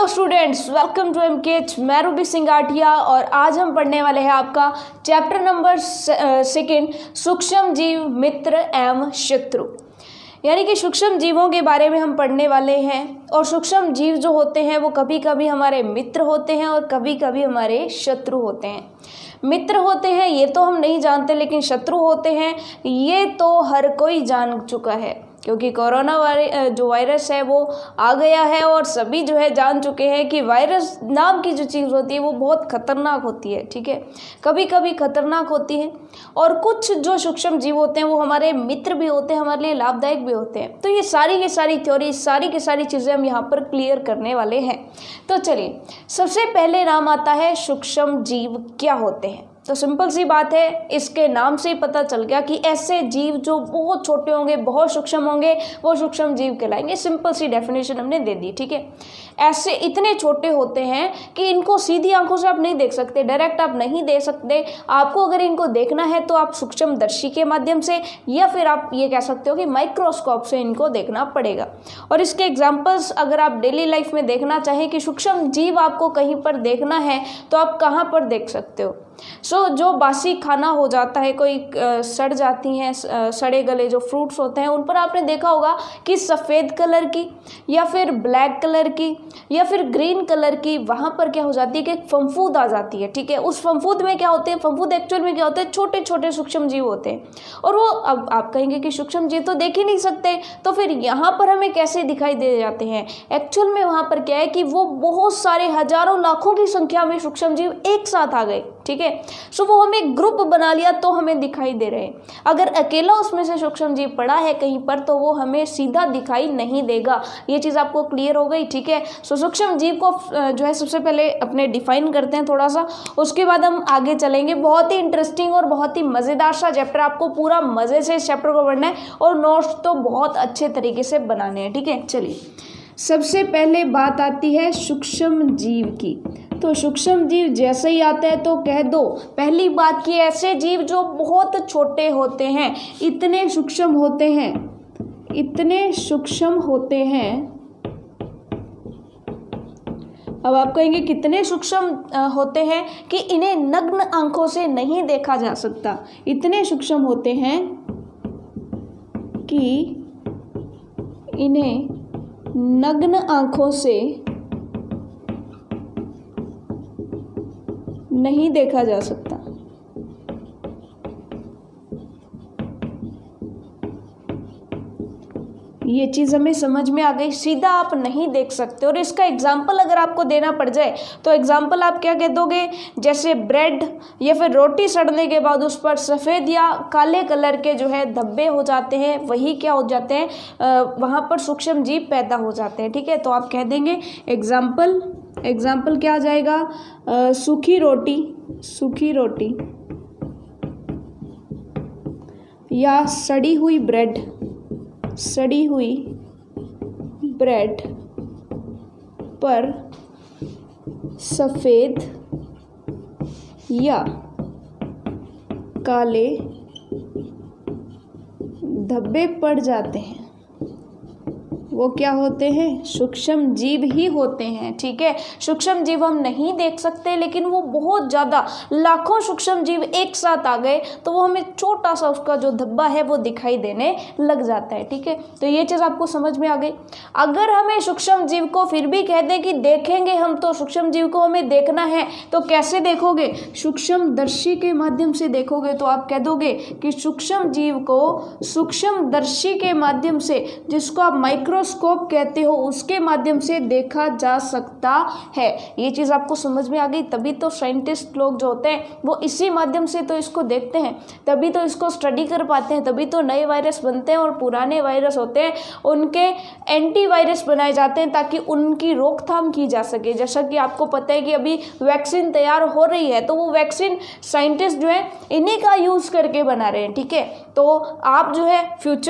Hello students, welcome to MKH. मैं Ruby सिंगाटिया और आज हम पढ़ने वाले हैं आपका चैप्टर नंबर 2 सूक्ष्म जीव, मित्र एवं शत्रु। यानी कि सूक्ष्म जीवों के बारे में हम पढ़ने वाले हैं। और सूक्ष्म जीव जो होते हैं वो कभी कभी हमारे मित्र होते हैं और कभी कभी हमारे शत्रु होते हैं। मित्र होते हैं ये तो हम नहीं जानते, लेकिन शत्रु होते हैं ये तो हर कोई जान चुका है, क्योंकि कोरोना वायरस है वो आ गया है और सभी जो है जान चुके हैं कि वायरस नाम की जो चीज़ होती है वो बहुत खतरनाक होती है। ठीक है, कभी कभी खतरनाक होती है। और कुछ जो सूक्ष्म जीव होते हैं वो हमारे मित्र भी होते हैं, हमारे लिए लाभदायक भी होते हैं। तो ये सारी की सारी थ्योरी, सारी की सारी चीज़ें हम यहाँ पर क्लियर करने वाले हैं। तो चलिए, सबसे पहले नाम आता है सूक्ष्म जीव क्या होते हैं। तो सिंपल सी बात है, इसके नाम से ही पता चल गया कि ऐसे जीव जो बहुत छोटे होंगे, बहुत सूक्ष्म होंगे, वो सूक्ष्म जीव कहलाएंगे। सिंपल सी डेफिनेशन हमने दे दी। ठीक है, ऐसे इतने छोटे होते हैं कि इनको सीधी आंखों से आप नहीं देख सकते, डायरेक्ट आप नहीं देख सकते। आपको अगर इनको देखना है तो आप सूक्ष्मदर्शी के माध्यम से या फिर आप ये कह सकते हो कि माइक्रोस्कोप से इनको देखना पड़ेगा। और इसके एग्जाम्पल्स अगर आप डेली लाइफ में देखना चाहें कि सूक्ष्म जीव आपको कहीं पर देखना है तो आप कहाँ पर देख सकते हो। जो बासी खाना हो जाता है, कोई सड़ जाती हैं, सड़े गले जो फ्रूट्स होते हैं उन पर आपने देखा होगा कि सफ़ेद कलर की या फिर ब्लैक कलर की या फिर ग्रीन कलर की वहाँ पर क्या हो जाती है कि फंफूद आ जाती है। ठीक है, उस फंफूद में क्या होते हैं, फंफूद एक्चुअल में क्या होते हैं, छोटे छोटे सूक्ष्म जीव होते हैं। और वो अब आप कहेंगे कि सूक्ष्म जीव तो देख ही नहीं सकते, तो फिर यहाँ पर हमें कैसे दिखाई दे जाते हैं। एक्चुअल में वहाँ पर क्या है कि वो बहुत सारे हजारों लाखों की संख्या में सूक्ष्म जीव एक साथ आ गए। ठीक है, सो वो हमें ग्रुप बना लिया तो हमें दिखाई दे रहे हैं। अगर अकेला उसमें से सूक्ष्म जीव पड़ा है कहीं पर तो वो हमें सीधा दिखाई नहीं देगा। ये चीज़ आपको क्लियर हो गई। ठीक है, सो सूक्ष्म जीव को जो है सबसे पहले अपने डिफाइन करते हैं थोड़ा सा, उसके बाद हम आगे चलेंगे। बहुत ही इंटरेस्टिंग और बहुत ही मज़ेदार सा चैप्टर, आपको पूरा मज़े से इस चैप्टर को पढ़ना है और नोट्स तो बहुत अच्छे तरीके से बनाने हैं। ठीक है, चलिए सबसे पहले बात आती है सूक्ष्म जीव की। तो सूक्ष्म जीव जैसे ही आता है तो कह दो पहली बात कि ऐसे जीव जो बहुत छोटे होते हैं, इतने सूक्ष्म होते हैं, इतने सूक्ष्म होते हैं। अब आप कहेंगे कितने सूक्ष्म होते हैं कि इन्हें नग्न आंखों से नहीं देखा जा सकता। इतने सूक्ष्म होते हैं कि इन्हें नग्न आंखों से नहीं देखा जा सकता। ये चीज़ हमें समझ में आ गई, सीधा आप नहीं देख सकते। और इसका एग्जाम्पल अगर आपको देना पड़ जाए तो एग्जाम्पल आप क्या कह दोगे, जैसे ब्रेड या फिर रोटी सड़ने के बाद उस पर सफ़ेद या काले कलर के जो है धब्बे हो जाते हैं, वही क्या हो जाते हैं, वहाँ पर सूक्ष्म जीव पैदा हो जाते हैं। ठीक है, तो आप कह देंगे एग्जाम्पल क्या आ जाएगा, सूखी रोटी या सड़ी हुई ब्रेड पर सफ़ेद या काले धब्बे पड़ जाते हैं, वो क्या होते हैं, सूक्ष्म जीव ही होते हैं। ठीक है, सूक्ष्म जीव हम नहीं देख सकते, लेकिन वो बहुत ज़्यादा लाखों सूक्ष्म जीव एक साथ आ गए तो वो हमें छोटा सा उसका जो धब्बा है वो दिखाई देने लग जाता है। ठीक है, तो ये चीज़ आपको समझ में आ गई। अगर हमें सूक्ष्म जीव को फिर भी कह दें कि देखेंगे हम, तो सूक्ष्म जीव को हमें देखना है तो कैसे देखोगे, सूक्ष्मदर्शी के माध्यम से देखोगे। तो आप कह दोगे कि सूक्ष्म जीव को सूक्ष्मदर्शी के माध्यम से, जिसको आप माइक्रोस्कोप कहते हो, उसके माध्यम से देखा जा सकता है। ये चीज़ आपको समझ में आ गई। तभी तो साइंटिस्ट लोग जो होते हैं वो इसी माध्यम से तो इसको देखते हैं, तभी तो इसको स्टडी कर पाते हैं, तभी तो नए वायरस बनते हैं और पुराने वायरस होते हैं उनके एंटीवायरस बनाए जाते हैं ताकि उनकी रोकथाम की जा सके। जैसा कि आपको पता है कि अभी वैक्सीन तैयार हो रही है, तो वो वैक्सीन साइंटिस्ट जो है इन्हीं का यूज़ करके बना रहे हैं। ठीक है, तो आप जो है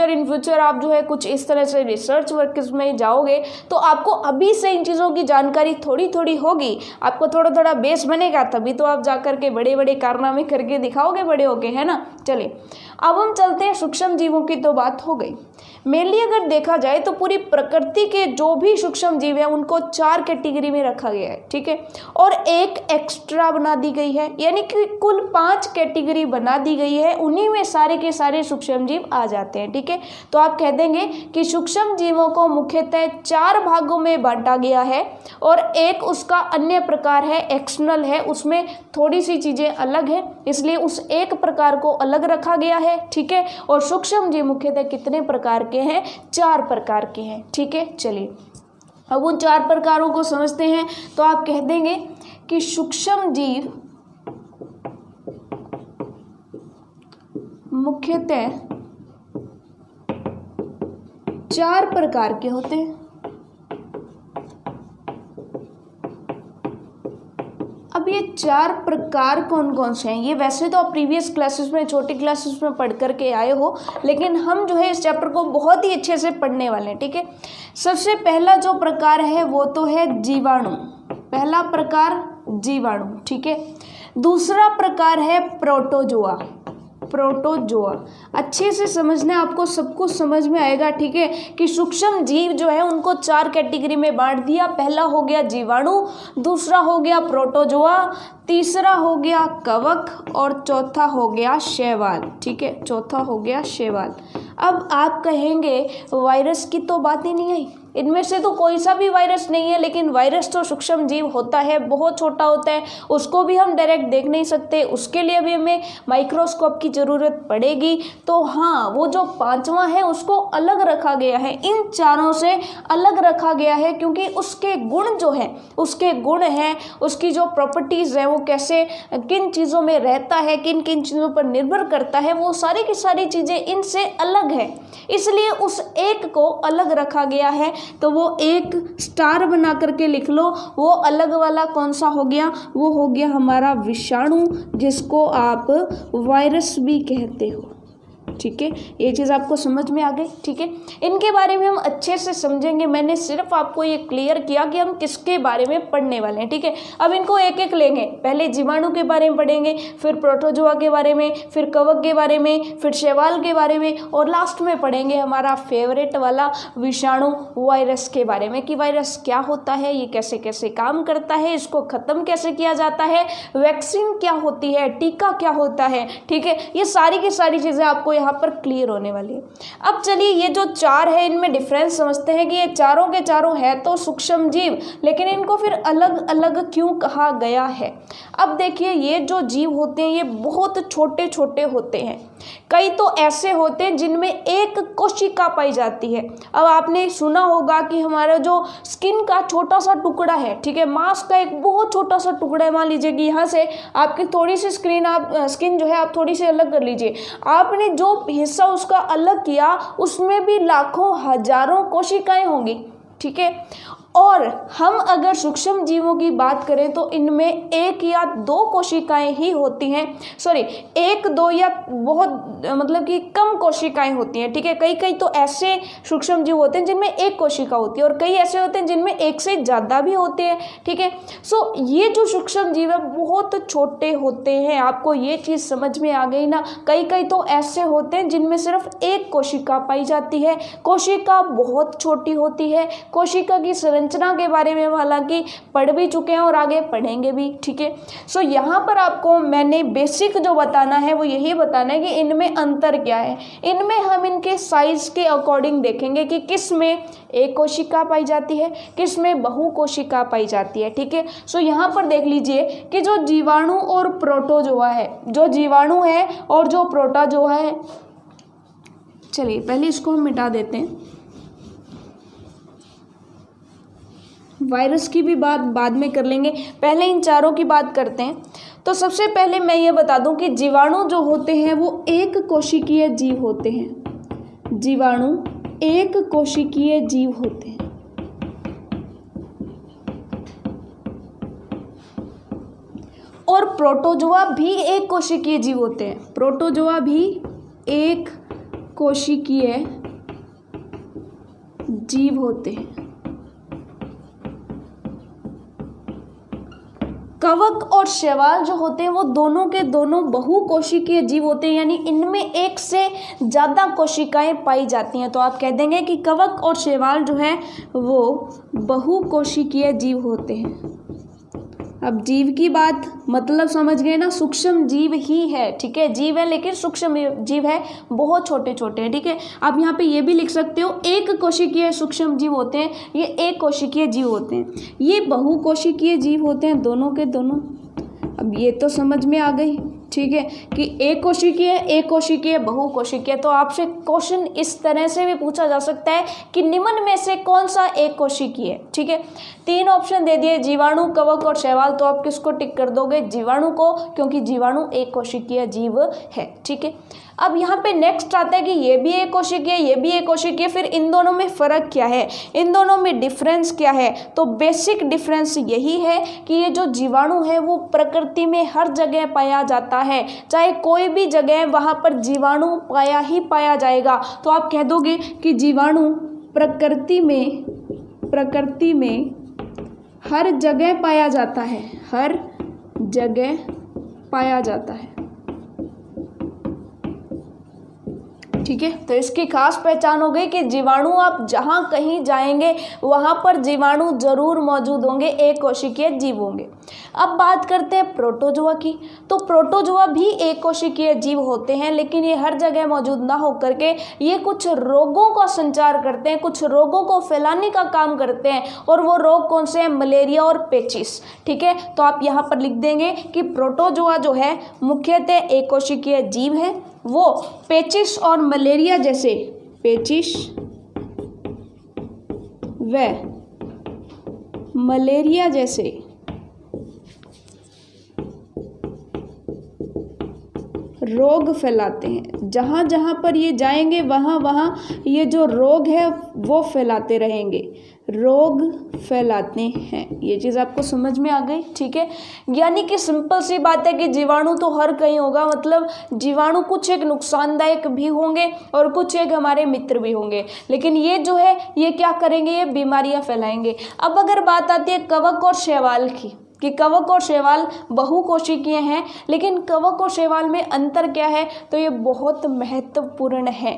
इन फ्यूचर आप जो है कुछ इस तरह से रिसर्च वर्क में जाओगे तो आपको अभी से इन चीज़ों की जानकारी थोड़ी थोड़ी होगी, आपको थोड़ा थोड़ा बेस बनेगा, तभी तो आप जाकर के बड़े बड़े कारनामे करके दिखाओगे बड़े होके, है ना। चलिए अब हम चलते हैं सूक्ष्म जीवों की, तो बात हो गई। मेनली अगर देखा जाए तो पूरी प्रकृति के जो भी सूक्ष्म जीव हैं उनको 4 कैटेगरी में रखा गया है, ठीक है, और एक एक्स्ट्रा बना दी गई है, यानी कि कुल 5 कैटेगरी बना दी गई है, उन्हीं में सारे के सारे सूक्ष्म जीव आ जाते हैं, ठीक है। तो आप कह देंगे कि सूक्ष्म जीवों को मुख्यतः 4 भागों में बांटा गया है, और एक उसका अन्य प्रकार है, एक्सटर्नल है, उसमें थोड़ी सी चीज़ें अलग है, इसलिए उस एक प्रकार को अलग रखा गया है, ठीक है। और सूक्ष्म जीव मुख्यतः कितने प्रकार के हैं? 4 प्रकार के हैं, ठीक है। चलिए अब उन 4 प्रकारों को समझते हैं। तो आप कह देंगे कि सूक्ष्म जीव मुख्यतः 4 प्रकार के होते हैं। अब ये 4 प्रकार कौन कौन से हैं? ये वैसे तो आप प्रीवियस क्लासेस में, छोटी क्लासेस में पढ़ करके आए हो, लेकिन हम जो है इस चैप्टर को बहुत ही अच्छे से पढ़ने वाले हैं, ठीक है। सबसे पहला जो प्रकार है वो तो है जीवाणु। पहला प्रकार जीवाणु, ठीक है। दूसरा प्रकार है प्रोटोजोआ। प्रोटोजोआ अच्छे से समझना, आपको सब कुछ समझ में आएगा, ठीक है, कि सूक्ष्म जीव जो है उनको 4 कैटेगरी में बांट दिया। पहला हो गया जीवाणु, दूसरा हो गया प्रोटोजोआ, तीसरा हो गया कवक, और चौथा हो गया शैवाल, ठीक है, चौथा हो गया शैवाल। अब आप कहेंगे वायरस की तो बात ही नहीं आई, इनमें से तो कोई सा भी वायरस नहीं है, लेकिन वायरस तो सूक्ष्म जीव होता है, बहुत छोटा होता है, उसको भी हम डायरेक्ट देख नहीं सकते, उसके लिए भी हमें माइक्रोस्कोप की ज़रूरत पड़ेगी। तो हाँ, वो जो 5वां है उसको अलग रखा गया है, इन चारों से अलग रखा गया है, क्योंकि उसके गुण जो है, उसके गुण हैं, उसकी जो प्रॉपर्टीज़ है, वो कैसे किन चीज़ों में रहता है, किन किन चीज़ों पर निर्भर करता है, वो सारी की सारी चीज़ें इनसे अलग है, इसलिए उस एक को अलग रखा गया है। तो वो एक स्टार बना करके लिख लो, वो अलग वाला कौन सा हो गया? वो हो गया हमारा विषाणु, जिसको आप वायरस भी कहते हो, ठीक है। ये चीज़ आपको समझ में आ गई, ठीक है। इनके बारे में हम अच्छे से समझेंगे, मैंने सिर्फ आपको ये क्लियर किया कि हम किसके बारे में पढ़ने वाले हैं, ठीक है। अब इनको एक एक लेंगे, पहले जीवाणु के बारे में पढ़ेंगे, फिर प्रोटोजोआ के बारे में, फिर कवक के बारे में, फिर शैवाल के बारे में, और लास्ट में पढ़ेंगे हमारा फेवरेट वाला विषाणु वायरस के बारे में, कि वायरस क्या होता है, ये कैसे कैसे काम करता है, इसको ख़त्म कैसे किया जाता है, वैक्सीन क्या होती है, टीका क्या होता है, ठीक है। ये सारी की सारी चीज़ें आपको यहाँ पर क्लियर होने वाली है। अब चलिए ये जो 4 है इनमें डिफरेंस समझते हैं कि ये चारों के चारों है तो सूक्ष्म जीव, लेकिन इनको फिर अलग अलग क्यों कहा गया है। अब देखिए ये जो जीव होते हैं ये बहुत छोटे छोटे होते हैं, कई तो ऐसे होते हैं जिनमें एक कोशिका पाई जाती है। अब आपने सुना होगा कि हमारा जो स्किन का छोटा सा टुकड़ा है, ठीक है, मांस का एक बहुत छोटा सा टुकड़ा है, मान लीजिए कि यहाँ से आपकी थोड़ी सी स्किन जो है आप थोड़ी सी अलग कर लीजिए, आपने जो हिस्सा उसका अलग किया उसमें भी लाखों हजारों कोशिकाएं होंगी, ठीक है। और हम अगर सूक्ष्म जीवों की बात करें तो इनमें 1 या 2 कोशिकाएं ही होती हैं, सॉरी 1, 2 या बहुत मतलब कि कम कोशिकाएं होती हैं, ठीक है। कई तो ऐसे सूक्ष्म जीव होते हैं जिनमें 1 कोशिका होती है, और कई ऐसे होते हैं जिनमें 1 से ज़्यादा भी होते हैं, ठीक है। सो ये जो सूक्ष्म जीव है बहुत छोटे होते हैं, आपको ये चीज़ समझ में आ गई ना। कई तो ऐसे होते हैं जिनमें सिर्फ 1 कोशिका पाई जाती है, कोशिका बहुत छोटी होती है। कोशिका की संरचना के बारे में हालांकि पढ़ भी चुके हैं और आगे पढ़ेंगे भी, ठीक है। सो यहाँ पर आपको मैंने बेसिक जो बताना है वो यही बताना है कि इनमें अंतर क्या है। इनमें हम इनके साइज के अकॉर्डिंग देखेंगे कि किस में 1 कोशिका पाई जाती है, किस में बहु कोशिका पाई जाती है, ठीक है। सो यहाँ पर देख लीजिए कि जो जीवाणु और प्रोटोजोआ है, जो जीवाणु है और जो प्रोटोजोआ है, चलिए पहले इसको हम मिटा देते हैं, वायरस की भी बात बाद में कर लेंगे, पहले इन चारों की बात करते हैं। तो सबसे पहले मैं ये बता दूं कि जीवाणु जो होते हैं वो 1 कोशिकीय जीव होते हैं। जीवाणु 1 कोशिकीय जीव होते हैं, और प्रोटोजोआ भी 1 कोशिकीय जीव होते हैं। प्रोटोजोआ भी 1 कोशिकीय जीव होते हैं। कवक और शैवाल जो होते हैं वो दोनों के दोनों बहुकोशिकीय जीव होते हैं, यानी इनमें एक से ज़्यादा कोशिकाएं पाई जाती हैं। तो आप कह देंगे कि कवक और शैवाल जो है वो बहुकोशिकीय जीव होते हैं। अब जीव की बात मतलब समझ गए ना, सूक्ष्म जीव ही है, ठीक है, जीव है लेकिन सूक्ष्म जीव है, बहुत छोटे छोटे हैं, ठीक है। आप यहाँ पे ये भी लिख सकते हो एक कोशिकीय सूक्ष्म जीव होते हैं, ये एक कोशिकीय जीव होते हैं, ये बहुकोशिकीय जीव होते हैं दोनों के दोनों। अब ये तो समझ में आ गई, ठीक है, कि एक कोशिकीय बहुकोशिकीय। तो आपसे क्वेश्चन इस तरह से भी पूछा जा सकता है कि निम्न में से कौन सा एक कोशिकीय है, ठीक है। 3 ऑप्शन दे दिए, जीवाणु, कवक और शैवाल, तो आप किसको टिक कर दोगे? जीवाणु को, क्योंकि जीवाणु एक कोशिकीय जीव है, ठीक है। अब यहाँ पे नेक्स्ट आता है कि ये भी एक कोशिकीय, ये भी एक कोशिकीय, फिर इन दोनों में फ़र्क क्या है, इन दोनों में डिफरेंस क्या है? तो बेसिक डिफरेंस यही है कि ये जो जीवाणु है वो प्रकृति में हर जगह पाया जाता है, चाहे कोई भी जगह वहाँ पर जीवाणु पाया ही पाया जाएगा। तो आप कह दोगे कि जीवाणु प्रकृति में हर जगह पाया जाता है, हर जगह पाया जाता है, ठीक है। तो इसकी खास पहचान हो गई कि जीवाणु आप जहाँ कहीं जाएंगे वहाँ पर जीवाणु जरूर मौजूद होंगे, एक कोशिकीय जीव होंगे। अब बात करते हैं प्रोटोजोआ की। तो प्रोटोजोआ भी एक कोशिकीय जीव होते हैं, लेकिन ये हर जगह मौजूद ना होकर के ये कुछ रोगों का संचार करते हैं, कुछ रोगों को फैलाने का काम करते हैं। और वो रोग कौन से हैं? मलेरिया और पेचिस, ठीक है। तो आप यहाँ पर लिख देंगे कि प्रोटोजोआ जो है मुख्यतः एक कोशिकीय जीव है, वो पेचिस और मलेरिया जैसे, पेचिस व मलेरिया जैसे रोग फैलाते हैं। जहाँ जहाँ पर ये जाएंगे वहाँ वहाँ ये जो रोग है वो फैलाते रहेंगे, रोग फैलाते हैं। ये चीज़ आपको समझ में आ गई, ठीक है। यानी कि सिंपल सी बात है कि जीवाणु तो हर कहीं होगा, मतलब जीवाणु कुछ एक नुकसानदायक भी होंगे और कुछ एक हमारे मित्र भी होंगे, लेकिन ये जो है ये क्या करेंगे? ये बीमारियां फैलाएंगे। अब अगर बात आती है कवक और शैवाल की, कि कवक और शैवाल बहुकोशिकीय हैं, लेकिन कवक और शैवाल में अंतर क्या है? तो ये बहुत महत्वपूर्ण है,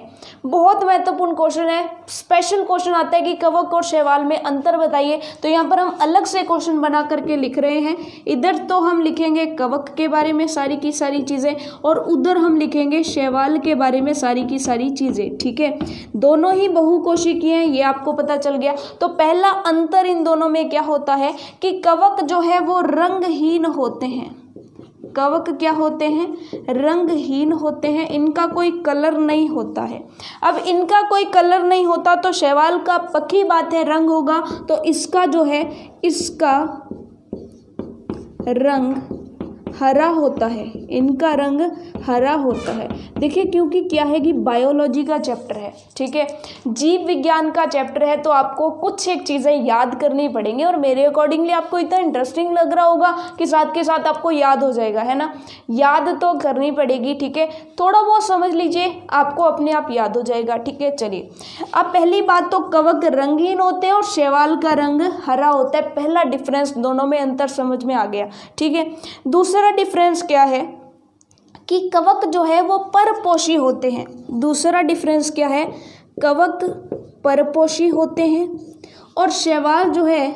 बहुत महत्वपूर्ण क्वेश्चन है। स्पेशल क्वेश्चन आता है कि कवक और शैवाल में अंतर बताइए, तो यहाँ पर हम अलग से क्वेश्चन बना करके लिख रहे हैं। इधर तो हम लिखेंगे कवक के बारे में सारी की सारी चीज़ें, और उधर हम लिखेंगे शैवाल के बारे में सारी की सारी चीज़ें, ठीक है। दोनों ही बहुकोशिकीय हैं, ये आपको पता चल गया। तो पहला अंतर इन दोनों में क्या होता है कि कवक जो है वो रंगहीन होते हैं। कवक क्या होते हैं? रंगहीन होते हैं, इनका कोई कलर नहीं होता है। अब इनका कोई कलर नहीं होता तो शैवाल का पक्की बात है रंग होगा, तो इसका जो है इसका रंग हरा होता है, इनका रंग हरा होता है। देखिए क्योंकि क्या है कि बायोलॉजी का चैप्टर है, ठीक है, जीव विज्ञान का चैप्टर है, तो आपको कुछ एक चीज़ें याद करनी पड़ेंगी। और मेरे अकॉर्डिंगली आपको इतना इंटरेस्टिंग लग रहा होगा कि साथ के साथ आपको याद हो जाएगा, है ना। याद तो करनी पड़ेगी, ठीक है, थोड़ा बहुत समझ लीजिए, आपको अपने आप याद हो जाएगा, ठीक है। चलिए, अब पहली बात तो कवक रंगीन होते हैं और शैवाल का रंग हरा होता है। पहला डिफरेंस, दोनों में अंतर समझ में आ गया, ठीक है। दूसरा डिफरेंस क्या है कि कवक जो है वो परपोषी होते हैं। दूसरा डिफरेंस क्या है? कवक परपोषी होते हैं और शैवाल जो है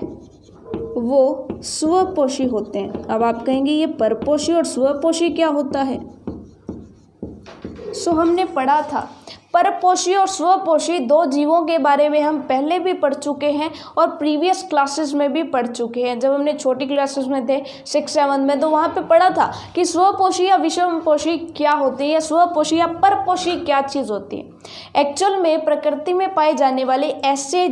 वो स्वपोषी होते हैं। अब आप कहेंगे ये परपोषी और स्वपोषी क्या होता है? सो हमने पढ़ा था परपोषी और स्वपोषी दो जीवों के बारे में हम पहले भी पढ़ चुके हैं और प्रीवियस क्लासेस में भी पढ़ चुके हैं। जब हमने छोटी क्लासेस में थे 6-7 में, तो वहाँ पे पढ़ा था कि स्वपोषी या विषमपोषी क्या होती है, स्वपोषी या परपोषी क्या चीज़ होती है। एक्चुअल में प्रकृति में पाए जाने वाले ऐसे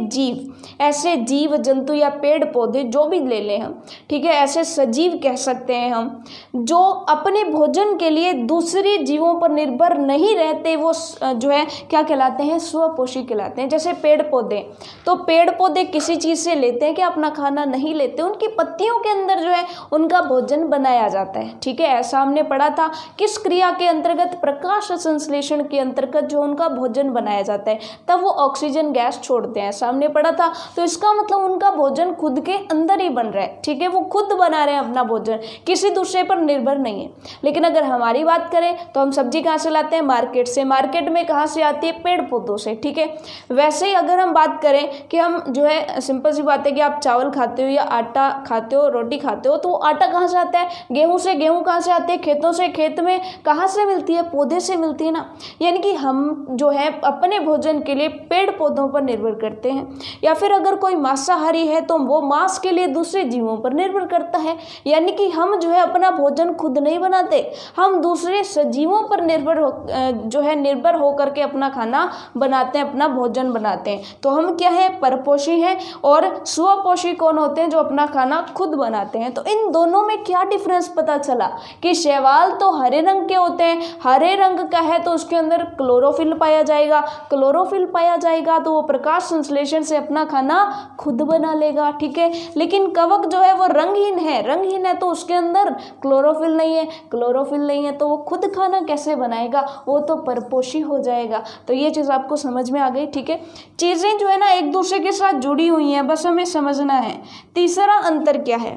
जीव जंतु या पेड़ पौधे जो भी ले लें हम, ठीक है, ऐसे सजीव कह सकते हैं हम, जो अपने भोजन के लिए दूसरे जीवों पर निर्भर नहीं रहते, वो जो है क्या कहलाते हैं, स्वपोषी कहलाते हैं। जैसे पेड़ पौधे, तो पेड़ पौधे किसी चीज़ से लेते हैं कि अपना खाना नहीं लेते, उनकी पत्तियों के अंदर जो है उनका भोजन बनाया जाता है। ठीक है, ऐसा हमने पढ़ा था। किस क्रिया के अंतर्गत, प्रकाश संश्लेषण के अंतर्गत जो उनका भोजन बनाया जाता है, तब वो ऑक्सीजन गैस छोड़ते हैं, ऐसा हमने पढ़ा था। तो इसका मतलब उनका भोजन खुद के अंदर ही बन रहा है। ठीक है, वो खुद बना रहे हैं अपना भोजन, किसी दूसरे पर निर्भर नहीं है। लेकिन अगर हमारी बात करें तो हम सब्जी कहाँ से लाते हैं, मार्केट से। मार्केट में कहाँ से आती है, पेड़ पौधों से। ठीक है, वैसे ही अगर हम बात करें कि हम जो है, सिंपल सी बात है कि आप चावल खाते हो या आटा खाते हो, रोटी खाते हो, तो वो आटा कहाँ से आता है, गेहूं से। गेहूं कहाँ से आते हैं, खेतों से। खेत में कहाँ से मिलती है, पौधे से मिलती है ना। यानी कि हम जो है अपने भोजन के लिए पेड़ पौधों पर निर्भर करते हैं। या फिर अगर कोई मांसाहारी है तो वो मांस के लिए दूसरे जीवों पर निर्भर करता है। यानी कि हम जो है अपना भोजन खुद नहीं बनाते, हम दूसरे सजीवों पर निर्भर होकर के अपना खाना बनाते हैं, अपना भोजन बनाते हैं। तो हम क्या है, परपोषी हैं। और स्वपोषी कौन होते हैं, जो अपना खाना खुद बनाते हैं। तो इन दोनों में क्या डिफरेंस पता चला कि शैवाल तो हरे रंग के होते हैं, हरे रंग का है तो उसके अंदर क्लोरोफिल पाया जाएगा, क्लोरोफिल पाया जाएगा तो वो प्रकाश संश्लेषण से अपना खाना खुद बना लेगा। ठीक है, लेकिन कवक जो है वो रंगहीन है, रंगहीन है तो उसके अंदर क्लोरोफिल नहीं है, क्लोरोफिल नहीं है तो वो खुद खाना कैसे बनाएगा, वो तो परपोषी हो जाएगा। तो ये चीज़ आपको समझ में आ गई। ठीक है, चीज़ें जो है ना एक दूसरे के साथ जुड़ी हुई हैं, बस हमें समझना है। तीसरा अंतर क्या है,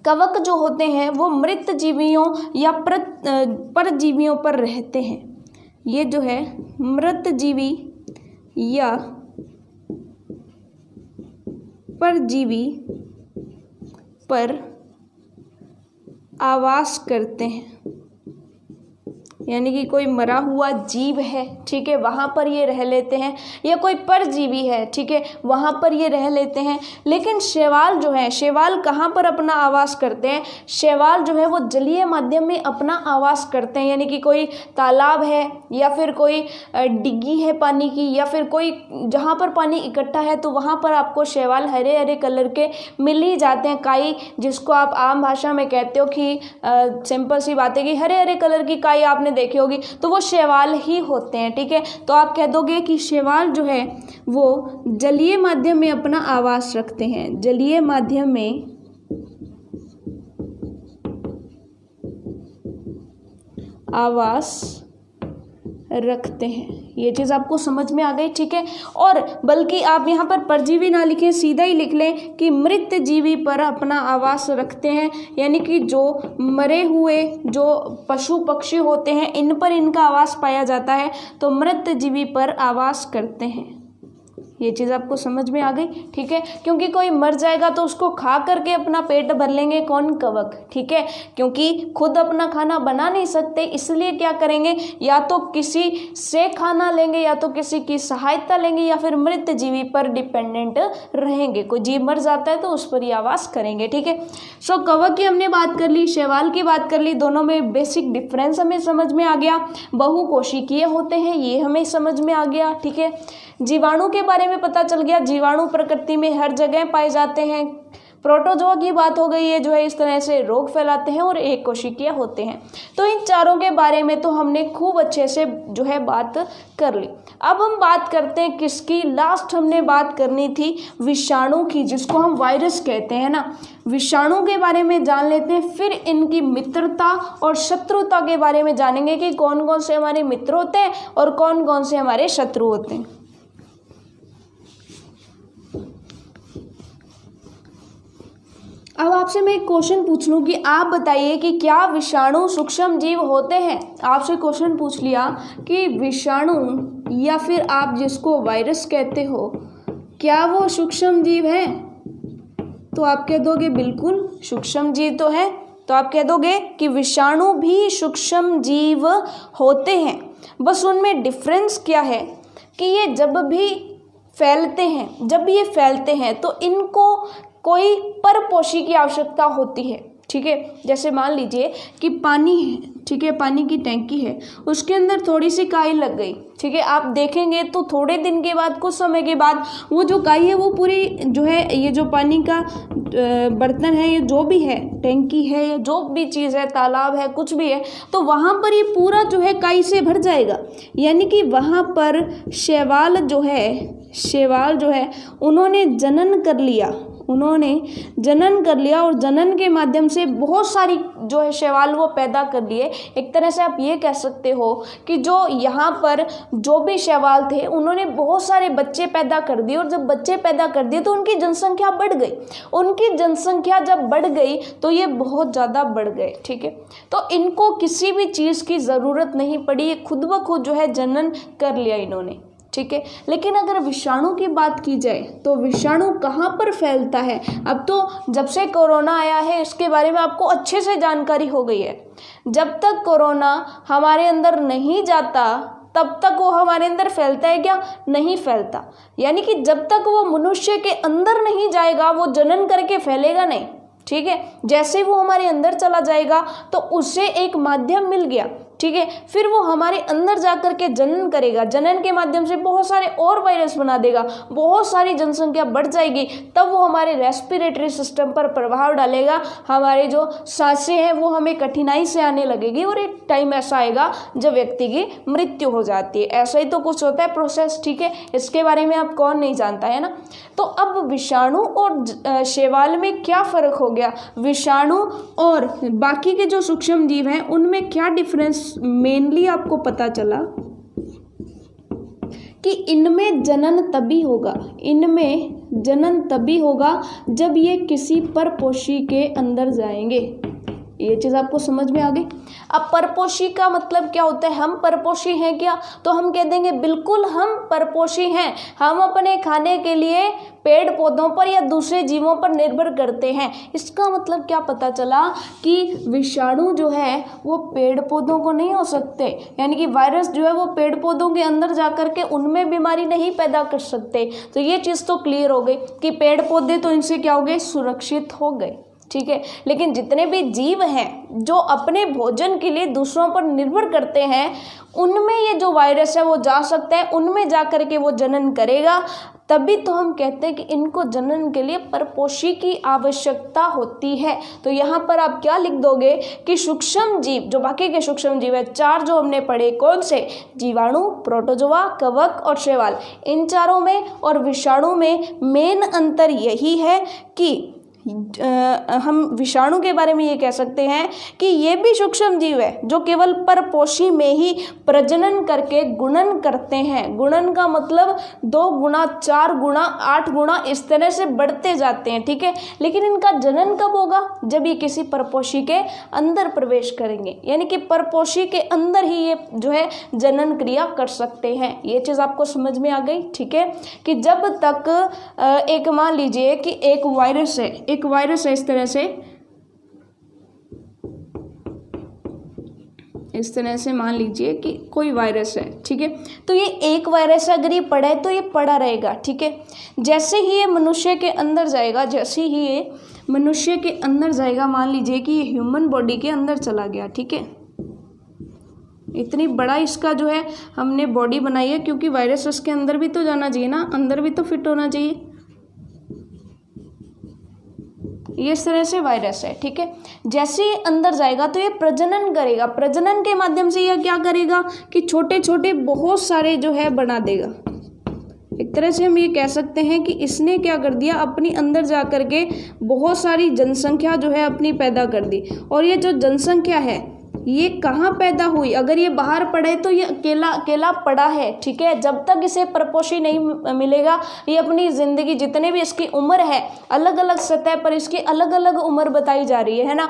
कवक जो होते हैं वो मृत जीवियों या परजीवियों पर रहते हैं। ये जो है मृत जीवी या परजीवी पर आवास करते हैं। यानी कि कोई मरा हुआ जीव है, ठीक है, वहाँ पर ये रह लेते हैं, या कोई परजीवी है, ठीक है, वहाँ पर ये रह लेते हैं। लेकिन शैवाल जो है, शैवाल कहाँ पर अपना आवास करते हैं, शैवाल जो है वो जलीय माध्यम में अपना आवास करते हैं। यानी कि कोई तालाब है या फिर कोई डिग्गी है पानी की, या फिर कोई जहाँ पर पानी इकट्ठा है तो वहाँ पर आपको शैवाल हरे हरे कलर के मिल ही जाते हैं। काई, जिसको आप आम भाषा में कहते हो कि सिंपल सी बात है कि हरे हरे कलर की काई आपने देखी होगी, तो वो शैवाल ही होते हैं। ठीक है, तो आप कह दोगे कि शैवाल जो है वो जलीय माध्यम में अपना आवास रखते हैं, जलीय माध्यम में आवास रखते हैं। ये चीज़ आपको समझ में आ गई। ठीक है, और बल्कि आप यहाँ पर परजीवी ना लिखें, सीधा ही लिख लें कि मृत जीवी पर अपना आवास रखते हैं। यानी कि जो मरे हुए जो पशु पक्षी होते हैं इन पर इनका आवास पाया जाता है, तो मृत जीवी पर आवास करते हैं। ये चीज़ आपको समझ में आ गई। ठीक है, क्योंकि कोई मर जाएगा तो उसको खा करके अपना पेट भर लेंगे, कौन, कवक। ठीक है, क्योंकि खुद अपना खाना बना नहीं सकते, इसलिए क्या करेंगे, या तो किसी से खाना लेंगे, या तो किसी की सहायता लेंगे, या फिर मृत जीवी पर डिपेंडेंट रहेंगे। कोई जीव मर जाता है तो उस पर ही आवास करेंगे। ठीक है, सो कवक की हमने बात कर ली, शैवाल की बात कर ली, दोनों में बेसिक डिफरेंस हमें समझ में आ गया। बहुकोशिकीय होते हैं, ये हमें समझ में आ गया। ठीक है, जीवाणु के बारे में पता चल गया, जीवाणु प्रकृति में हर जगह पाए जाते हैं। प्रोटोजोआ की बात हो गई है, जो है इस तरह से रोग फैलाते हैं और एक कोशिकीय होते हैं। तो इन चारों के बारे में तो हमने खूब अच्छे से जो है बात कर ली। अब हम बात करते हैं किसकी, लास्ट हमने बात करनी थी विषाणु की, जिसको हम वायरस कहते हैं ना। विषाणु के बारे में जान लेते हैं, फिर इनकी मित्रता और शत्रुता के बारे में जानेंगे कि कौन कौन से हमारे मित्र होते हैं और कौन कौन से हमारे शत्रु होते हैं। अब आपसे मैं एक क्वेश्चन पूछ लूँ कि आप बताइए कि क्या विषाणु सूक्ष्म जीव होते हैं। आपसे क्वेश्चन पूछ लिया कि विषाणु या फिर आप जिसको वायरस कहते हो, क्या वो सूक्ष्म जीव है? तो आप कह दोगे बिल्कुल सूक्ष्म जीव तो है। तो आप कह दोगे कि विषाणु भी सूक्ष्म जीव होते हैं, बस उनमें डिफरेंस क्या है कि ये जब भी फैलते हैं तो इनको कोई परपोषी की आवश्यकता होती है। ठीक है, जैसे मान लीजिए कि पानी है, ठीक है, पानी की टैंकी है, उसके अंदर थोड़ी सी काई लग गई, ठीक है। आप देखेंगे तो थोड़े दिन के बाद, कुछ समय के बाद वो जो काई है वो पूरी जो है, ये जो पानी का बर्तन है, ये जो भी है, टैंकी है या जो भी चीज़ है, तालाब है, कुछ भी है, तो वहाँ पर ये पूरा जो है काई से भर जाएगा। यानी कि वहाँ पर शैवाल जो है उन्होंने जनन कर लिया, और जनन के माध्यम से बहुत सारी जो है शैवाल वो पैदा कर लिए। एक तरह से आप ये कह सकते हो कि जो यहाँ पर जो भी शैवाल थे उन्होंने बहुत सारे बच्चे पैदा कर दिए, और जब बच्चे पैदा कर दिए तो उनकी जनसंख्या बढ़ गई। उनकी जनसंख्या जब बढ़ गई तो ये बहुत ज़्यादा बढ़ गए, ठीक है। तो इनको किसी भी चीज़ की ज़रूरत नहीं पड़ी, ये खुद ब खुद जो है जनन कर लिया इन्होंने, ठीक है। लेकिन अगर विषाणु की बात की जाए तो विषाणु कहाँ पर फैलता है? अब तो जब से कोरोना आया है इसके बारे में आपको अच्छे से जानकारी हो गई है। जब तक कोरोना हमारे अंदर नहीं जाता तब तक वो हमारे अंदर फैलता है क्या? नहीं फैलता। यानी कि जब तक वो मनुष्य के अंदर नहीं जाएगा वो जनन करके फैलेगा नहीं, ठीक है। जैसे वो हमारे अंदर चला जाएगा तो उससे एक माध्यम मिल गया, ठीक है, फिर वो हमारे अंदर जाकर के जनन करेगा, जनन के माध्यम से बहुत सारे और वायरस बना देगा, बहुत सारी जनसंख्या बढ़ जाएगी, तब वो हमारे रेस्पिरेटरी सिस्टम पर प्रभाव डालेगा, हमारे जो सांसें हैं वो हमें कठिनाई से आने लगेगी, और एक टाइम ऐसा आएगा जब व्यक्ति की मृत्यु हो जाती है। ऐसा ही तो कुछ होता है प्रोसेस, ठीक है, इसके बारे में आप कौन नहीं जानता है ना। तो अब विषाणु और शैवाल में क्या फ़र्क हो गया? विषाणु और बाकी के जो सूक्ष्म जीव हैं उनमें क्या डिफरेंस मेनली आपको पता चला कि इनमें जनन तभी होगा जब ये किसी परपोषी के अंदर जाएंगे। ये चीज़ आपको समझ में आ गई। अब परपोषी का मतलब क्या होता है? हम परपोषी हैं क्या? तो हम कह देंगे बिल्कुल हम परपोषी हैं। हम अपने खाने के लिए पेड़ पौधों पर या दूसरे जीवों पर निर्भर करते हैं। इसका मतलब क्या पता चला कि विषाणु जो है वो पेड़ पौधों को नहीं हो सकते, यानी कि वायरस जो है वो पेड़ पौधों के अंदर जाकर के उनमें बीमारी नहीं पैदा कर सकते। तो ये चीज़ तो क्लियर हो गई कि पेड़ पौधे तो इनसे क्या हो गए? सुरक्षित हो गए, ठीक है। लेकिन जितने भी जीव हैं जो अपने भोजन के लिए दूसरों पर निर्भर करते हैं उनमें ये जो वायरस है वो जा सकता है, उनमें जा कर के वो जनन करेगा। तभी तो हम कहते हैं कि इनको जनन के लिए परपोषी की आवश्यकता होती है। तो यहाँ पर आप क्या लिख दोगे कि सूक्ष्म जीव, जो बाकी के सूक्ष्म जीव है, चार जो हमने पढ़े, कौन से? जीवाणु, प्रोटोजोआ, कवक और शैवाल। इन चारों में और विषाणु में मेन अंतर यही है कि हम विषाणु के बारे में ये कह सकते हैं कि ये भी सूक्ष्म जीव है जो केवल परपोषी में ही प्रजनन करके गुणन करते हैं। गुणन का मतलब 2 गुना, 4 गुना, 8 गुना इस तरह से बढ़ते जाते हैं, ठीक है। लेकिन इनका जनन कब होगा? जब ये किसी परपोषी के अंदर प्रवेश करेंगे, यानी कि परपोषी के अंदर ही ये जो है जनन क्रिया कर सकते हैं। ये चीज़ आपको समझ में आ गई, ठीक है। कि जब तक एक मान लीजिए कि एक वायरस है इस तरह से मान लीजिए कि कोई वायरस है, ठीक है। तो ये एक वायरस अगर ये पड़ा है तो ये पड़ा रहेगा, ठीक है। जैसे ही ये मनुष्य के अंदर जाएगा, मान लीजिए कि ये ह्यूमन बॉडी के अंदर चला गया, ठीक है। इतनी बड़ा इसका जो है हमने बॉडी बनाई है, क्योंकि वायरस उसके अंदर भी तो जाना चाहिए ना, अंदर भी तो फिट होना चाहिए। ये इस तरह से वायरस है, ठीक है। जैसे ही अंदर जाएगा तो ये प्रजनन करेगा। प्रजनन के माध्यम से यह क्या करेगा कि छोटे छोटे बहुत सारे जो है बना देगा। एक तरह से हम ये कह सकते हैं कि इसने क्या कर दिया, अपनी अंदर जा कर के बहुत सारी जनसंख्या जो है अपनी पैदा कर दी। और ये जो जनसंख्या है ये कहाँ पैदा हुई? अगर ये बाहर पड़ा है तो ये अकेला पड़ा है, ठीक है। जब तक इसे परपोषी नहीं मिलेगा ये अपनी ज़िंदगी, जितने भी इसकी उम्र है, अलग अलग सतह पर इसकी अलग अलग उम्र बताई जा रही है ना।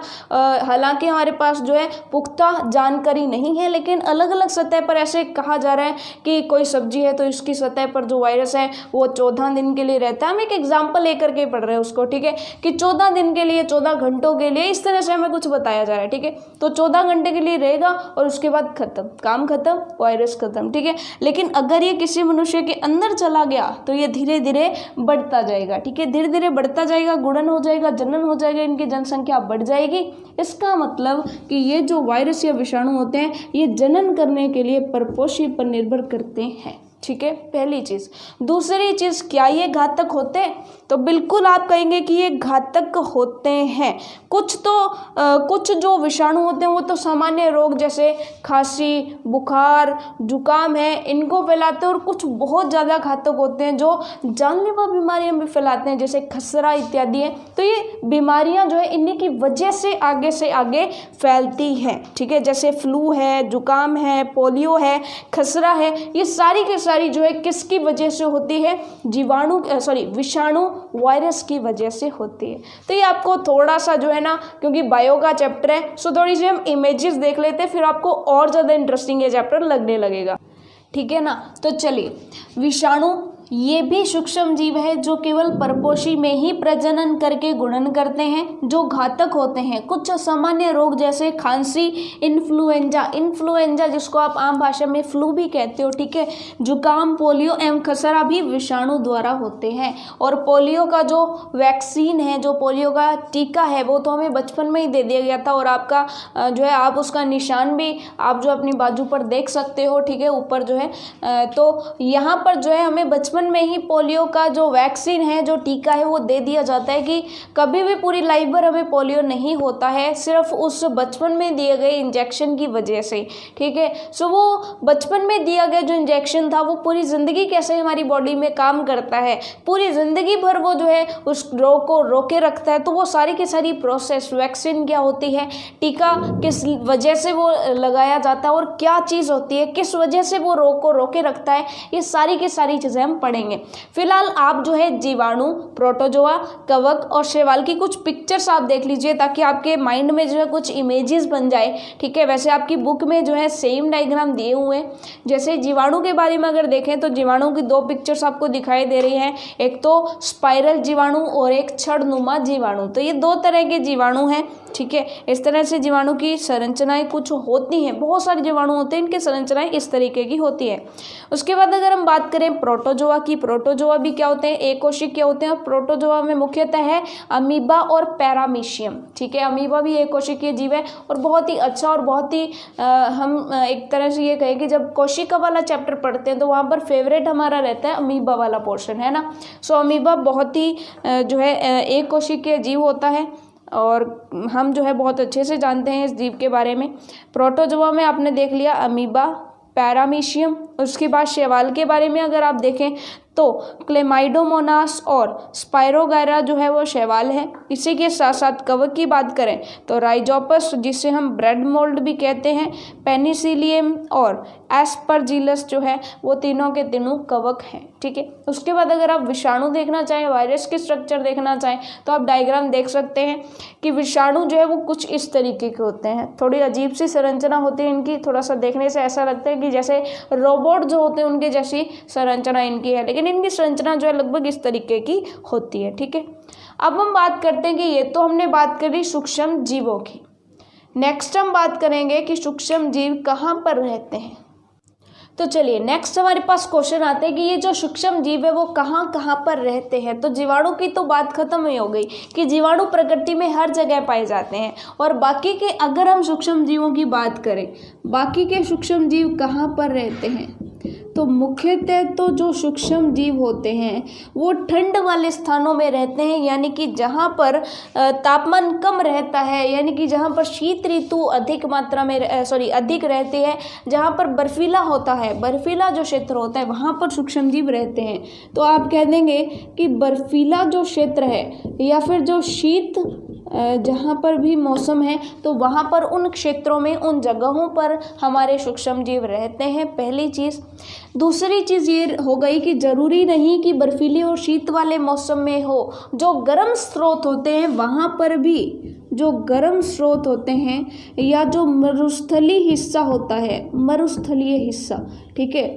हालांकि हमारे पास जो है पुख्ता जानकारी नहीं है, लेकिन अलग अलग सतह पर ऐसे कहा जा रहा है कि कोई सब्जी है तो इसकी सतह पर जो वायरस है वो 14 दिन के लिए रहता है। हम एक एग्जाम्पल लेकर के पढ़ रहे हैं उसको, ठीक है, कि 14 दिन के लिए, 14 घंटों के लिए, इस तरह से हमें कुछ बताया जा रहा है, ठीक है। तो 14 घंटे घंटे के लिए रहेगा और उसके बाद खत्म, काम खत्म, वायरस खत्म, ठीक है। लेकिन अगर ये किसी मनुष्य के अंदर चला गया तो ये धीरे धीरे बढ़ता जाएगा, ठीक है, धीरे धीरे बढ़ता जाएगा, गुणन हो जाएगा, जनन हो जाएगा, इनकी जनसंख्या बढ़ जाएगी। इसका मतलब कि ये जो वायरस या विषाणु होते हैं ये जनन करने के लिए परपोषी पर निर्भर करते हैं, ठीक है, पहली चीज़। दूसरी चीज़, क्या ये घातक होते हैं? तो बिल्कुल आप कहेंगे कि ये घातक होते हैं। कुछ जो विषाणु होते हैं वो तो सामान्य रोग जैसे खांसी, बुखार, जुकाम है इनको फैलाते हैं, और कुछ बहुत ज़्यादा घातक होते हैं जो जानलेवा बीमारियां भी फैलाते हैं जैसे खसरा इत्यादि है। तो ये बीमारियां जो है इन्हीं की वजह से आगे फैलती हैं, ठीक है, जैसे फ्लू है, जुकाम है, पोलियो है, खसरा है, ये सारी की सारी जो है किसकी वजह से होती है? विषाणु वायरस की वजह से होती है। तो ये आपको थोड़ा सा जो है ना, क्योंकि बायो का चैप्टर है सो थोड़ी सी हम इमेजेस देख लेते हैं, फिर आपको और ज़्यादा इंटरेस्टिंग ये चैप्टर लगने लगेगा, ठीक है ना। तो चलिए, विषाणु ये भी सूक्ष्म जीव है जो केवल परपोषी में ही प्रजनन करके गुणन करते हैं, जो घातक होते हैं। कुछ सामान्य रोग जैसे खांसी, इन्फ्लुएंजा जिसको आप आम भाषा में फ्लू भी कहते हो, ठीक है, जुकाम, पोलियो एवं खसरा भी विषाणु द्वारा होते हैं। और पोलियो का जो वैक्सीन है, जो पोलियो का टीका है, वो तो हमें बचपन में ही दे दिया गया था, और आपका जो है आप उसका निशान भी आप जो अपनी बाजू पर देख सकते हो, ठीक है, ऊपर जो है। तो यहाँ पर जो है हमें बचपन में ही पोलियो का जो वैक्सीन है, जो टीका है, वो दे दिया जाता है कि कभी भी पूरी लाइफ भर हमें पोलियो नहीं होता है, सिर्फ उस बचपन में दिए गए इंजेक्शन की वजह से, ठीक है। सो वो बचपन में दिया गया जो इंजेक्शन था वो पूरी ज़िंदगी कैसे हमारी बॉडी में काम करता है, पूरी ज़िंदगी भर वो जो है उस रोग को रोके रखता है। तो वो सारी की सारी प्रोसेस, वैक्सीन क्या होती है, टीका किस वजह से वो लगाया जाता है, और क्या चीज़ होती है, किस वजह से वो रोग को रोके रखता है, ये सारी की सारी चीज़ें हम पढ़ेंगे। फिलहाल आप जो है जीवाणु, प्रोटोजोआ, कवक और शैवाल की कुछ पिक्चर्स आप देख लीजिए ताकि आपके माइंड में जो है कुछ इमेजेस बन जाए, ठीक है। वैसे आपकी बुक में जो है सेम डायग्राम दिए हुए हैं। जैसे जीवाणु के बारे में अगर देखें तो जीवाणु की दो पिक्चर्स आपको दिखाई दे रही हैं, एक तो स्पाइरल जीवाणु और एक छड़नुमा जीवाणु। तो ये दो तरह के जीवाणु हैं, ठीक है। इस तरह से जीवाणु की संरचनाएं कुछ होती हैं, बहुत सारे जीवाणु होते हैं, इनकी संरचनाएं इस तरीके की होती है। उसके बाद अगर हम बात करें प्रोटोजोआ की, प्रोटोजोआ भी क्या होते हैं, एक कोशिकीय होते हैं। प्रोटोजोआ में मुख्यतः है अमीबा और पैरामीशियम, ठीक है। अमीबा भी एक कोशिकीय जीव है और बहुत ही अच्छा, और बहुत ही हम एक तरह से ये कहें कि जब कोशिका वाला चैप्टर पढ़ते हैं तो वहाँ पर फेवरेट हमारा रहता है अमीबा वाला पोर्शन, है ना। सो अमीबा बहुत ही जो है एक कोशिकीय जीव होता है, और हम जो है बहुत अच्छे से जानते हैं इस जीव के बारे में। प्रोटोजोआ में आपने देख लिया अमीबा, पैरामीशियम। उसके बाद शैवाल के बारे में अगर आप देखें तो क्लेमाइडोमोनास और स्पाइरोगायरा जो है वो शैवाल है। इसी के साथ साथ कवक की बात करें तो राइजोपस, जिसे हम ब्रेड मोल्ड भी कहते हैं, पेनिसिलियम और एस्परजिलस जो है वो तीनों के तीनों कवक हैं, ठीक है। उसके बाद अगर आप विषाणु देखना चाहें, वायरस के स्ट्रक्चर देखना चाहें तो आप डायग्राम देख सकते हैं कि विषाणु जो है वो कुछ इस तरीके के होते हैं। थोड़ी अजीब सी संरचना होती है इनकी, थोड़ा सा देखने से ऐसा लगता है कि जैसे रोबोट जो होते हैं उनके जैसी संरचना इनकी है, लेकिन इनकी संरचना जो है लगभग इस तरीके की होती है, ठीक है। अब हम बात करते हैं कि ये तो हमने बात करी सूक्ष्म जीवों की। नेक्स्ट हम बात करेंगे कि सूक्ष्म जीव कहाँ पर रहते हैं। तो चलिए नेक्स्ट हमारे पास क्वेश्चन आते हैं कि ये जो सूक्ष्म जीव है वो कहाँ कहाँ पर रहते हैं। तो जीवाणु की तो बात खत्म ही हो गई कि जीवाणु प्रकृति में हर जगह पाए जाते हैं, और बाकी के अगर हम सूक्ष्म जीवों की बात करें, बाकी के सूक्ष्म जीव कहाँ पर रहते हैं, तो मुख्यतः तो जो सूक्ष्म जीव होते हैं वो ठंड वाले स्थानों में रहते हैं, यानी कि जहाँ पर तापमान कम रहता है, यानी कि जहाँ पर शीत ऋतु अधिक मात्रा में अधिक रहती है, जहाँ पर बर्फीला होता है, बर्फीला जो क्षेत्र होता है वहाँ पर सूक्ष्म जीव रहते हैं। तो आप कह देंगे कि बर्फीला जो क्षेत्र है या फिर जो शीत जहाँ पर भी मौसम है तो वहाँ पर उन क्षेत्रों में, उन जगहों पर हमारे सूक्ष्म जीव रहते हैं, पहली चीज़। दूसरी चीज़ ये हो गई कि ज़रूरी नहीं कि बर्फीले और शीत वाले मौसम में हो, जो गर्म स्रोत होते हैं वहाँ पर भी, जो गर्म स्रोत होते हैं या जो मरुस्थलीय हिस्सा होता है, मरुस्थलीय हिस्सा, ठीक है,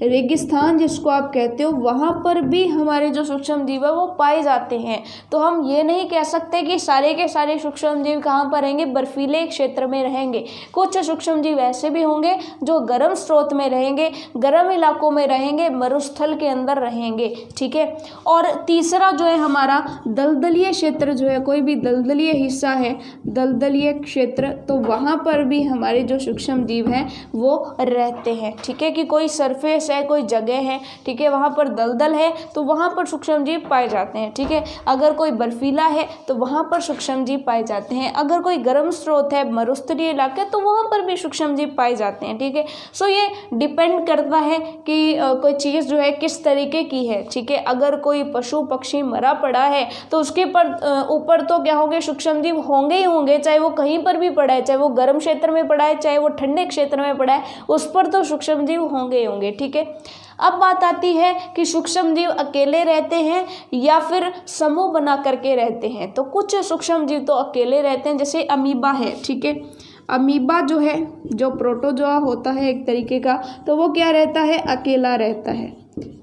रेगिस्तान जिसको आप कहते हो, वहाँ पर भी हमारे जो सूक्ष्म जीव है वो पाए जाते हैं। तो हम ये नहीं कह सकते कि सारे के सारे सूक्ष्म जीव कहाँ पर रहेंगे, बर्फीले क्षेत्र में रहेंगे। कुछ सूक्ष्म जीव ऐसे भी होंगे जो गर्म स्रोत में रहेंगे, गर्म इलाकों में रहेंगे, मरुस्थल के अंदर रहेंगे, ठीक है। और तीसरा जो है हमारा दलदलीय क्षेत्र जो है, कोई भी दलदलीय हिस्सा है, दलदलीय क्षेत्र, तो वहाँ पर भी हमारे जो सूक्ष्म जीव हैं वो रहते हैं, ठीक है। कि कोई सरफेस है, कोई जगह है, ठीक है, वहाँ पर दलदल है तो वहाँ पर सूक्ष्म जीव पाए जाते हैं, ठीक है। अगर कोई बर्फीला है तो वहाँ पर सूक्ष्म जीव पाए जाते हैं। अगर कोई गर्म स्रोत है, मरुस्थलीय इलाके, तो वहाँ पर भी सूक्ष्म जीव पाए जाते हैं, ठीक है। सो ये डिपेंड करता है कि कोई चीज़ जो है किस तरीके की है, ठीक है। अगर कोई पशु पक्षी मरा पड़ा है तो उसके ऊपर तो क्या होंगे, सूक्ष्म जीव होंगे ही होंगे, चाहे वो कहीं पर भी पड़ा है, चाहे वो गर्म क्षेत्र में पड़ा है, चाहे वो ठंडे क्षेत्र में पड़ा है, उस पर तो सूक्ष्म जीव होंगे ही होंगे, ठीक है। अब बात आती है कि सूक्ष्म जीव अकेले रहते हैं या फिर समूह बना करके रहते हैं। तो कुछ सूक्ष्म जीव तो अकेले रहते हैं, जैसे अमीबा है, ठीक है। अमीबा जो है, जो प्रोटोजोआ होता है एक तरीके का, तो वो क्या रहता है, अकेला रहता है,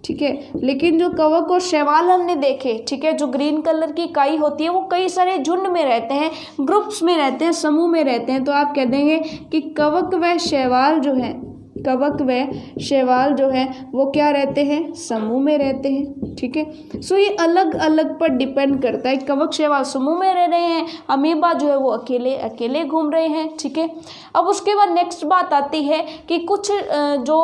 ठीक है। लेकिन जो कवक और शैवाल हमने देखे, ठीक है, जो ग्रीन कलर की काई होती है वो कई सारे झुंड में रहते हैं, ग्रुप्स में रहते हैं, समूह में रहते हैं। तो आप कह देंगे कि कवक व शैवाल जो है, कवक व शैवाल जो है वो क्या रहते हैं, समूह में रहते हैं, ठीक है। सो ये अलग अलग पर डिपेंड करता है। कवक शैवाल समूह में रह रहे हैं, अमीबा जो है वो अकेले अकेले घूम रहे हैं, ठीक है। अब उसके बाद नेक्स्ट बात आती है कि कुछ जो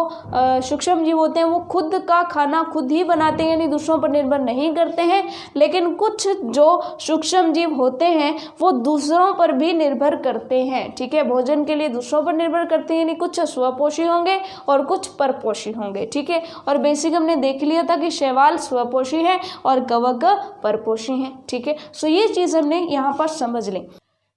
सूक्ष्म जीव होते हैं वो खुद का खाना खुद ही बनाते हैं, यानी दूसरों पर निर्भर नहीं करते हैं। लेकिन कुछ जो सूक्ष्म जीव होते हैं वो दूसरों पर भी निर्भर करते हैं, ठीक है। भोजन के लिए दूसरों पर निर्भर करते हैं, यानी कुछ स्वपोषी होंगे और कुछ परपोषी होंगे, ठीक है। और बेसिक हमने देख लिया था कि शैवाल स्वपोषी है और कवक परपोषी है, ठीक है। सो ये चीज़ हमने यहाँ पर समझ ली।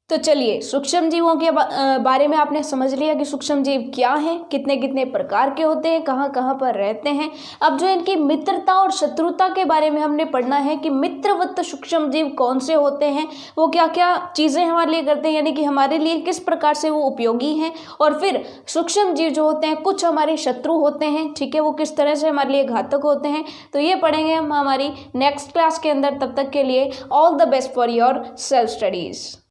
तो चलिए, सूक्ष्म जीवों के बारे में आपने समझ लिया कि सूक्ष्म जीव क्या हैं, कितने कितने प्रकार के होते हैं, कहाँ कहाँ पर रहते हैं। अब जो इनकी मित्रता और शत्रुता के बारे में हमने पढ़ना है कि मित्रवत सूक्ष्म जीव कौन से होते हैं, वो क्या क्या चीज़ें हमारे लिए करते हैं, यानी कि हमारे लिए किस प्रकार से वो उपयोगी हैं। और फिर सूक्ष्म जीव जो होते हैं कुछ हमारे शत्रु होते हैं, ठीक है, वो किस तरह से हमारे लिए घातक होते हैं। तो ये पढ़ेंगे हम हमारी नेक्स्ट क्लास के अंदर। तब तक के लिए all the best for your self studies.